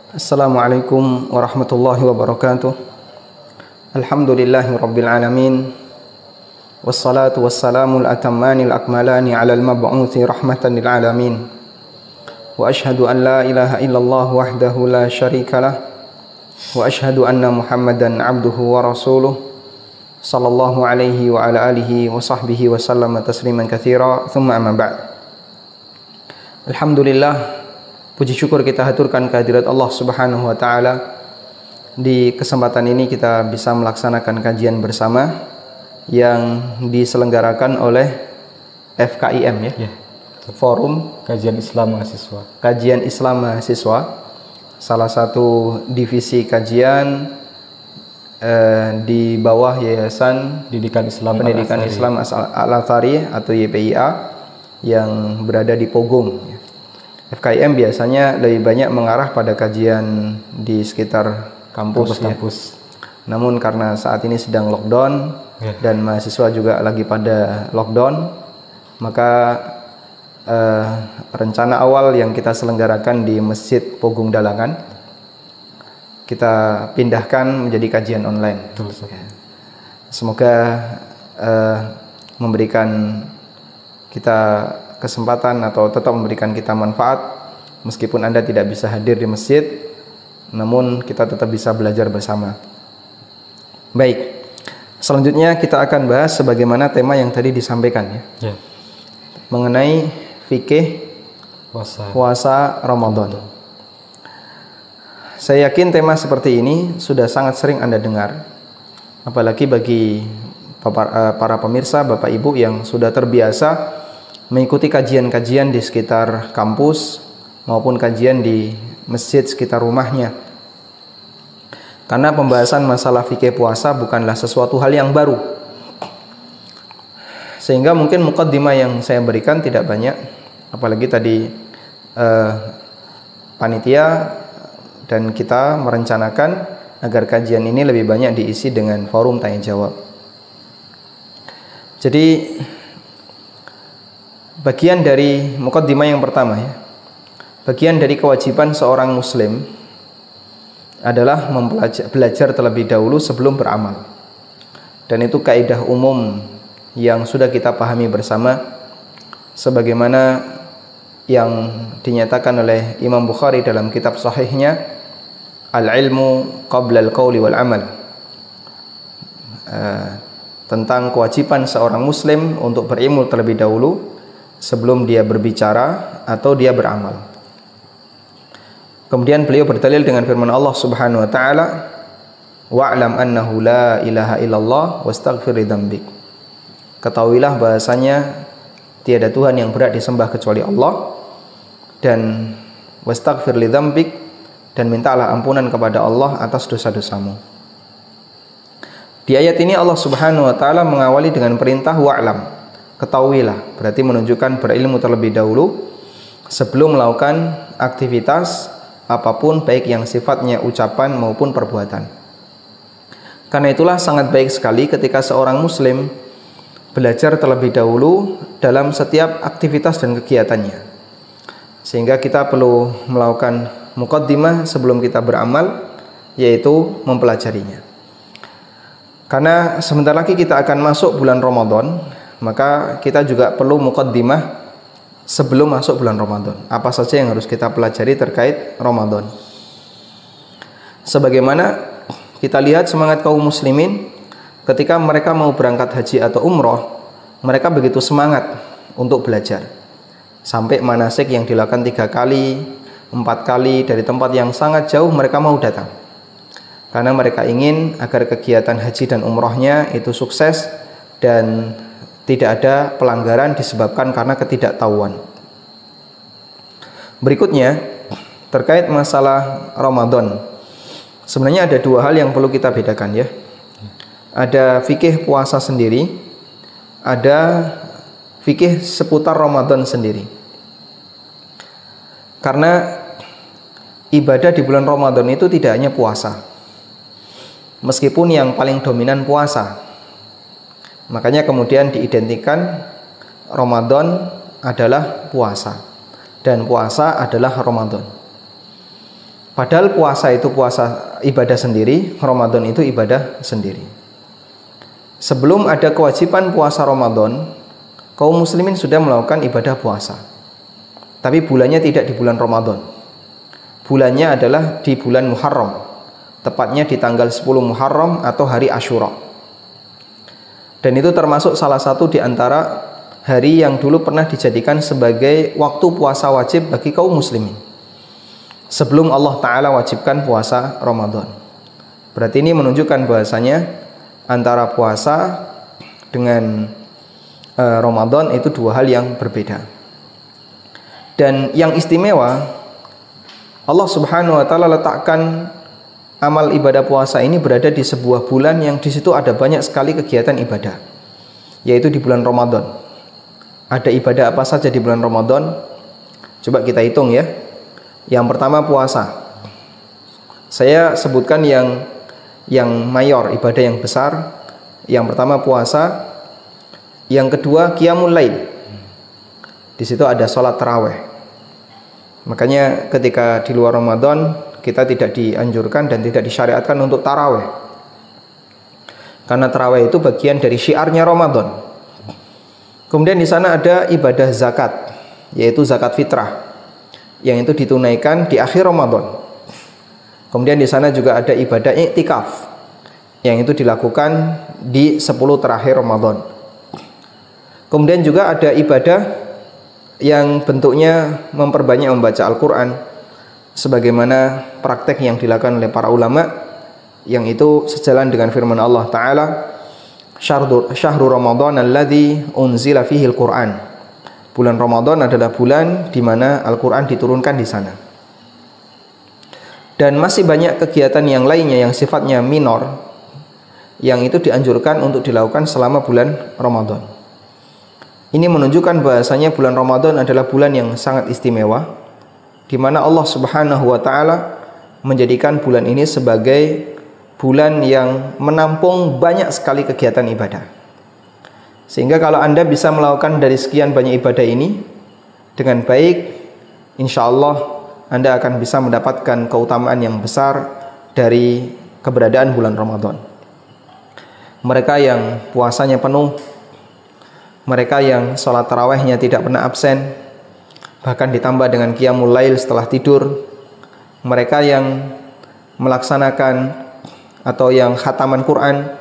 Assalamualaikum warahmatullahi wabarakatuh. Alhamdulillahi rabbil alamin. Wassalatu wassalamul atammanil akmalani ala al-mab'uthi rahmatan lil alamin. Wa ashhadu an la ilaha illallah wahdahu la syarikalah. Wa ashhadu anna Muhammadan abduhu wa rasuluh. Sallallahu alaihi wa ala alihi wa sahbihi wa sallama tasliman katsira. Tsumma amma ba'd. Alhamdulillah, puji syukur kita haturkan kehadirat Allah Subhanahu wa taala. Di kesempatan ini kita bisa melaksanakan kajian bersama yang diselenggarakan oleh FKIM ya. Forum Kajian Islam Mahasiswa. Kajian Islam Mahasiswa, salah satu divisi kajian di bawah Yayasan Pendidikan Islam Al-Azhari atau YPIA yang berada di Pogong. FKIM biasanya lebih banyak mengarah pada kajian di sekitar kampus. Namun karena saat ini sedang lockdown dan mahasiswa juga lagi pada lockdown, maka rencana awal yang kita selenggarakan di Masjid Pogung Dalangan kita pindahkan menjadi kajian online. Semoga memberikan kita kesempatan atau tetap memberikan kita manfaat meskipun Anda tidak bisa hadir di masjid, namun kita tetap bisa belajar bersama. Baik, selanjutnya kita akan bahas sebagaimana tema yang tadi disampaikan ya. Mengenai fikih puasa Ramadan. Saya yakin tema seperti ini sudah sangat sering Anda dengar, apalagi bagi para pemirsa, Bapak Ibu yang sudah terbiasa mengikuti kajian-kajian di sekitar kampus maupun kajian di masjid sekitar rumahnya. Karena pembahasan masalah fikih puasa bukanlah sesuatu hal yang baru. Sehingga mungkin muqaddimah yang saya berikan tidak banyak, apalagi tadi panitia dan kita merencanakan agar kajian ini lebih banyak diisi dengan forum tanya jawab. Jadi bagian dari muqaddimah yang pertama ya. Bagian dari kewajiban seorang muslim adalah belajar terlebih dahulu sebelum beramal. Dan itu kaidah umum yang sudah kita pahami bersama sebagaimana yang dinyatakan oleh Imam Bukhari dalam kitab sahihnya, al-ilmu qabla al-qawli wal amal. Tentang kewajiban seorang muslim untuk berilmu terlebih dahulu sebelum dia berbicara atau dia beramal. Kemudian beliau berdalil dengan firman Allah Subhanahu wa taala, wa'lam annahu la ilaha illallah wastaghfir lidzambik. Ketahuilah bahasanya tiada Tuhan yang berhak disembah kecuali Allah, dan wastaghfir lidzambik, dan mintalah ampunan kepada Allah atas dosa-dosamu. Di ayat ini Allah Subhanahu wa taala mengawali dengan perintah wa'lam. Ketahuilah, berarti menunjukkan berilmu terlebih dahulu sebelum melakukan aktivitas apapun, baik yang sifatnya ucapan maupun perbuatan. Karena itulah sangat baik sekali ketika seorang muslim belajar terlebih dahulu dalam setiap aktivitas dan kegiatannya, sehingga kita perlu melakukan muqaddimah sebelum kita beramal, yaitu mempelajarinya. Karena sebentar lagi kita akan masuk bulan Ramadan, maka kita juga perlu muqaddimah sebelum masuk bulan Ramadan. Apa saja yang harus kita pelajari terkait Ramadan. Sebagaimana kita lihat semangat kaum muslimin ketika mereka mau berangkat haji atau umroh, mereka begitu semangat untuk belajar. Sampai manasik yang dilakukan 3 kali, 4 kali dari tempat yang sangat jauh mereka mau datang. Karena mereka ingin agar kegiatan haji dan umrohnya itu sukses dan tidak ada pelanggaran disebabkan karena ketidaktahuan. Berikutnya, terkait masalah Ramadan. Sebenarnya ada 2 hal yang perlu kita bedakan ya. Ada fikih puasa sendiri, ada fikih seputar Ramadan sendiri. Karena ibadah di bulan Ramadan itu tidak hanya puasa. Meskipun yang paling dominan puasa. Makanya kemudian diidentikan Ramadan adalah puasa dan puasa adalah Ramadan. Padahal puasa itu puasa ibadah sendiri, Ramadan itu ibadah sendiri. Sebelum ada kewajiban puasa Ramadan, kaum muslimin sudah melakukan ibadah puasa. Tapi bulannya tidak di bulan Ramadan. Bulannya adalah di bulan Muharram, tepatnya di tanggal 10 Muharram atau hari Asyura. Dan itu termasuk salah satu di antara hari yang dulu pernah dijadikan sebagai waktu puasa wajib bagi kaum muslimin, sebelum Allah Ta'ala wajibkan puasa Ramadan. Berarti ini menunjukkan bahasanya antara puasa dengan Ramadan itu dua hal yang berbeda. Dan yang istimewa, Allah Subhanahu wa Ta'ala letakkan amal ibadah puasa ini berada di sebuah bulan yang di situ ada banyak sekali kegiatan ibadah, yaitu di bulan Ramadan. Ada ibadah apa saja di bulan Ramadan? Coba kita hitung ya. Yang pertama puasa. Saya sebutkan yang mayor, ibadah yang besar. Yang pertama puasa. Yang kedua qiyamul lail. Di situ ada sholat tarawih. Makanya ketika di luar Ramadan kita tidak dianjurkan dan tidak disyariatkan untuk tarawih, karena tarawih itu bagian dari syiarnya Ramadan. Kemudian di sana ada ibadah zakat, yaitu zakat fitrah, yang itu ditunaikan di akhir Ramadan. Kemudian di sana juga ada ibadah iktikaf, yang itu dilakukan di 10 terakhir Ramadan. Kemudian juga ada ibadah yang bentuknya memperbanyak membaca Al-Quran, sebagaimana praktek yang dilakukan oleh para ulama, yang itu sejalan dengan firman Allah Ta'ala, Syahru Ramadan alladzi unzila fihi al-Quran. Bulan Ramadan adalah bulan di mana Al-Quran diturunkan di sana. Dan masih banyak kegiatan yang lainnya yang sifatnya minor, yang itu dianjurkan untuk dilakukan selama bulan Ramadan. Ini menunjukkan bahasanya bulan Ramadan adalah bulan yang sangat istimewa, di mana Allah Subhanahu wa Ta'ala menjadikan bulan ini sebagai bulan yang menampung banyak sekali kegiatan ibadah. Sehingga kalau Anda bisa melakukan dari sekian banyak ibadah ini dengan baik, insya Allah Anda akan bisa mendapatkan keutamaan yang besar dari keberadaan bulan Ramadan. Mereka yang puasanya penuh, mereka yang sholat tarawihnya tidak pernah absen, bahkan ditambah dengan qiyamul lail setelah tidur, mereka yang melaksanakan atau yang khataman Quran,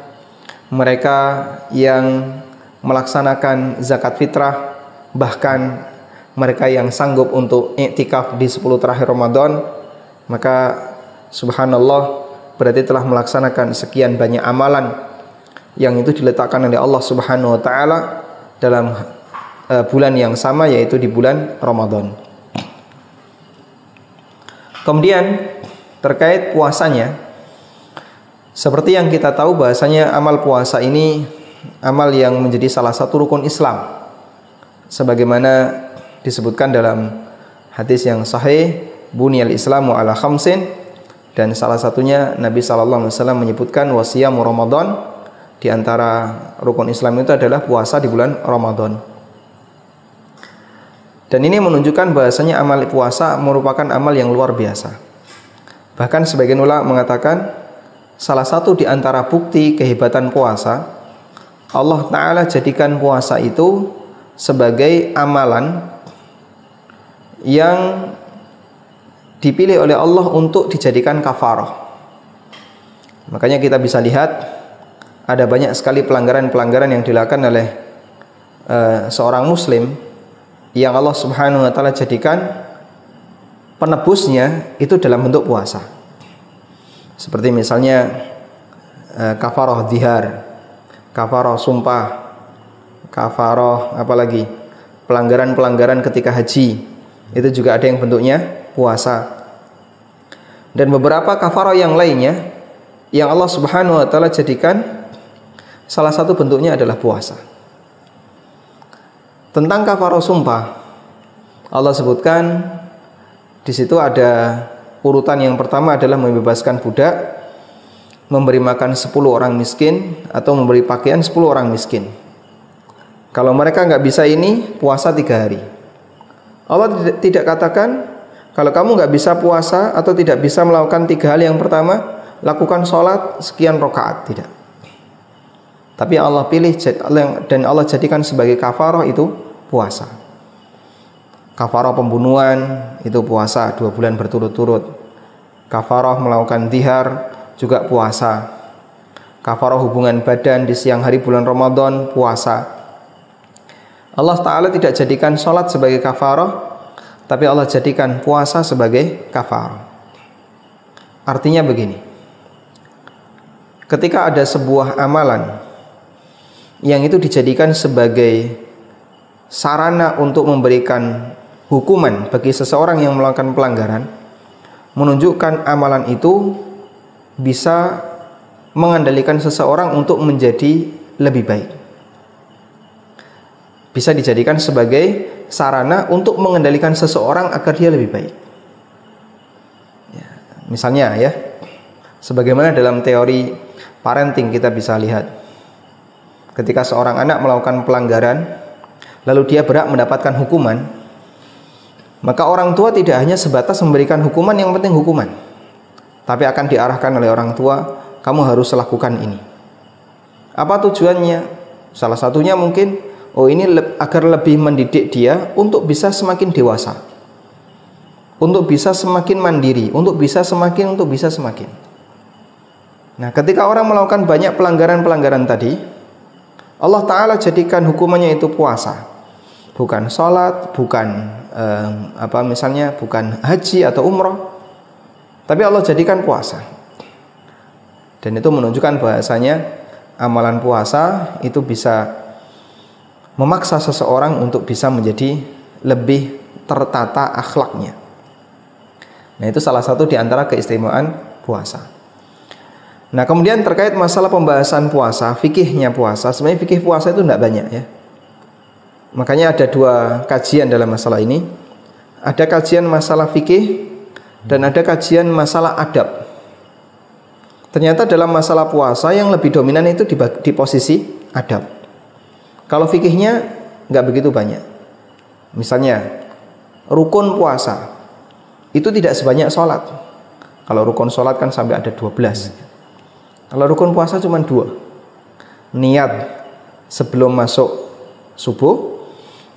mereka yang melaksanakan zakat fitrah, bahkan mereka yang sanggup untuk iktikaf di 10 terakhir Ramadan, maka subhanallah berarti telah melaksanakan sekian banyak amalan yang itu diletakkan oleh Allah Subhanahu wa Ta'ala dalam bulan yang sama, yaitu di bulan Ramadan. Kemudian terkait puasanya, seperti yang kita tahu bahasanya amal puasa ini amal yang menjadi salah satu rukun Islam, sebagaimana disebutkan dalam hadis yang sahih, bunyal Islamu ala khamsin, dan salah satunya Nabi SAW menyebutkan wasiyamu Ramadan. Di antara rukun Islam itu adalah puasa di bulan Ramadan. Dan ini menunjukkan bahasanya amal puasa merupakan amal yang luar biasa. Bahkan sebagian ulama mengatakan salah satu di antara bukti kehebatan puasa, Allah Ta'ala jadikan puasa itu sebagai amalan yang dipilih oleh Allah untuk dijadikan kafarah. Makanya kita bisa lihat ada banyak sekali pelanggaran-pelanggaran yang dilakukan oleh seorang muslim yang Allah Subhanahu wa Ta'ala jadikan penebusnya itu dalam bentuk puasa. Seperti misalnya kafarah dzihar, kafarah sumpah, kafarah apalagi pelanggaran-pelanggaran ketika haji, itu juga ada yang bentuknya puasa. Dan beberapa kafarah yang lainnya yang Allah Subhanahu wa Ta'ala jadikan salah satu bentuknya adalah puasa. Tentang kafarah sumpah, Allah sebutkan di situ ada urutan yang pertama adalah membebaskan budak, memberi makan 10 orang miskin, atau memberi pakaian 10 orang miskin. Kalau mereka nggak bisa ini, puasa 3 hari. Allah tidak katakan kalau kamu nggak bisa puasa atau tidak bisa melakukan 3 hal yang pertama, lakukan sholat sekian rakaat, tidak. Tapi Allah pilih dan Allah jadikan sebagai kafarah itu puasa. Kafarah pembunuhan itu puasa 2 bulan berturut-turut. Kafarah melakukan zihar juga puasa. Kafarah hubungan badan di siang hari bulan Ramadan puasa. Allah Ta'ala tidak jadikan sholat sebagai kafarah, tapi Allah jadikan puasa sebagai kafarah. Artinya begini, ketika ada sebuah amalan yang itu dijadikan sebagai sarana untuk memberikan hukuman bagi seseorang yang melakukan pelanggaran, menunjukkan amalan itu bisa mengendalikan seseorang untuk menjadi lebih baik. Bisa dijadikan sebagai sarana untuk mengendalikan seseorang agar dia lebih baik. Ya, misalnya ya, sebagaimana dalam teori parenting kita bisa lihat, ketika seorang anak melakukan pelanggaran, lalu dia berhak mendapatkan hukuman, maka orang tua tidak hanya sebatas memberikan hukuman, yang penting hukuman, tapi akan diarahkan oleh orang tua, kamu harus lakukan ini. Apa tujuannya? Salah satunya mungkin, ini agar lebih mendidik dia untuk bisa semakin dewasa, untuk bisa semakin mandiri, untuk bisa semakin. Nah, ketika orang melakukan banyak pelanggaran-pelanggaran tadi, Allah Ta'ala jadikan hukumannya itu puasa, bukan sholat, bukan bukan haji atau umroh, tapi Allah jadikan puasa. Dan itu menunjukkan bahasanya amalan puasa itu bisa memaksa seseorang untuk bisa menjadi lebih tertata akhlaknya. Nah, itu salah satu di antara keistimewaan puasa. Nah, kemudian terkait masalah pembahasan puasa, fikihnya puasa, sebenarnya fikih puasa itu tidak banyak ya. Makanya ada 2 kajian dalam masalah ini. Ada kajian masalah fikih dan ada kajian masalah adab. Ternyata dalam masalah puasa yang lebih dominan itu di posisi adab. Kalau fikihnya nggak begitu banyak. Misalnya rukun puasa itu tidak sebanyak sholat. Kalau rukun sholat kan sampai ada 12. Kalau rukun puasa cuma 2. Niat sebelum masuk subuh.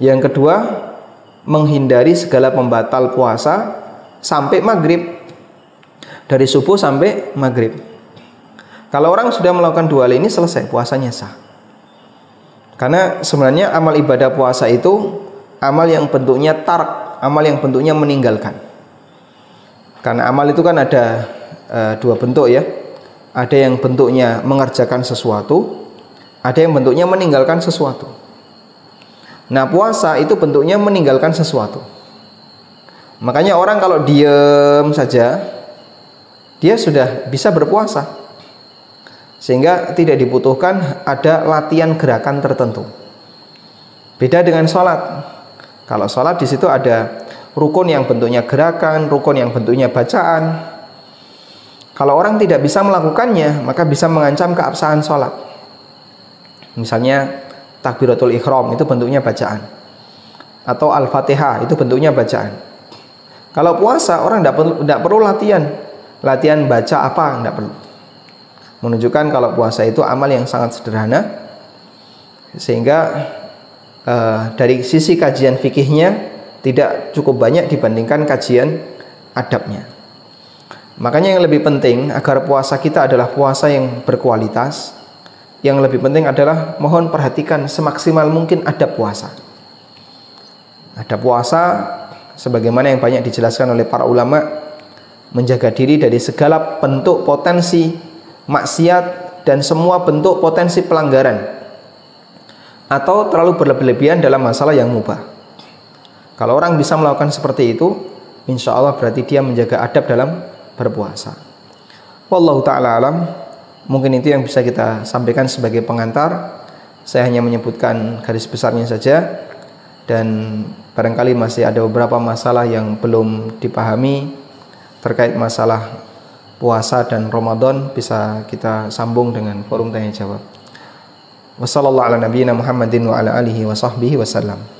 Yang kedua, menghindari segala pembatal puasa sampai maghrib. Dari subuh sampai maghrib. Kalau orang sudah melakukan 2 hal ini, selesai, puasanya sah. Karena sebenarnya amal ibadah puasa itu amal yang bentuknya tark, amal yang bentuknya meninggalkan. Karena amal itu kan ada 2 bentuk ya. Ada yang bentuknya mengerjakan sesuatu, ada yang bentuknya meninggalkan sesuatu. Nah, puasa itu bentuknya meninggalkan sesuatu. Makanya orang kalau diam saja, dia sudah bisa berpuasa, sehingga tidak dibutuhkan ada latihan gerakan tertentu. Beda dengan sholat. Kalau sholat di situ ada rukun yang bentuknya gerakan, rukun yang bentuknya bacaan. Kalau orang tidak bisa melakukannya, maka bisa mengancam keabsahan sholat. Misalnya takbiratul ihram itu bentuknya bacaan, atau al-fatihah itu bentuknya bacaan. Kalau puasa orang tidak perlu latihan baca apa, tidak perlu. Menunjukkan kalau puasa itu amal yang sangat sederhana, sehingga dari sisi kajian fikihnya tidak cukup banyak dibandingkan kajian adabnya. Makanya yang lebih penting agar puasa kita adalah puasa yang berkualitas, yang lebih penting adalah mohon perhatikan semaksimal mungkin adab puasa. Adab puasa sebagaimana yang banyak dijelaskan oleh para ulama, menjaga diri dari segala bentuk potensi maksiat dan semua bentuk potensi pelanggaran atau terlalu berlebihan dalam masalah yang mubah. Kalau orang bisa melakukan seperti itu, insya Allah berarti dia menjaga adab dalam berpuasa. Wallahu ta'ala alam. Mungkin itu yang bisa kita sampaikan sebagai pengantar. Saya hanya menyebutkan garis besarnya saja, dan barangkali masih ada beberapa masalah yang belum dipahami terkait masalah puasa dan Ramadan, bisa kita sambung dengan forum tanya jawab. Wassallallahu ala nabiyyina Muhammadin wa ala alihi wa sahbihi wasallam.